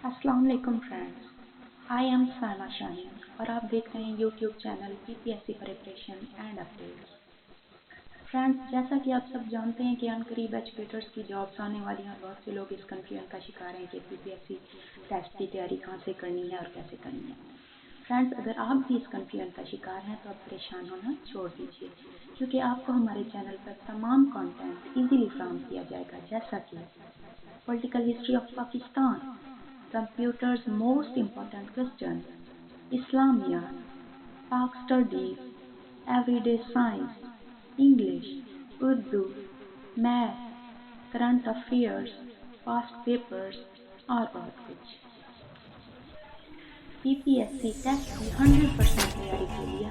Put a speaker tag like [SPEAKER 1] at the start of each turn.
[SPEAKER 1] السلام علیکم friends, I am Saima Shaheen اور آپ دیکھ رہے ہیں YouTube channel P P S C preparation and updates. Friends, جیسا کہ آپ سب جانتے ہیں کہ عنقریب ایجوکیٹرز کی جابس آنے والی ہیں اور بہت سے لوگ اس کنفیوژن کا شکار ہیں کہ پی پی ایس سی ٹیسٹ کی تیاری کہاں سے کرنی ہے اور کیسے کرنی ہے۔ فرینڈس، اگر آپ بھی اس کنفیوژن کا شکار ہیں تو اب پریشان ہونا چھوڑ دیجیے، کیونکہ آپ کو ہمارے چینل پر تمام کانٹینٹ ایزیلی فراہم کیا جائے گا، جیسا کہ political history of Pakistan, Computer's most important questions, Islamiyat, Pak studies, everyday science, English, Urdu, math, current affairs, past papers اور بہت کچھ۔ پی پی ایس سی ٹیسٹ کی 100% تیاری کے لیے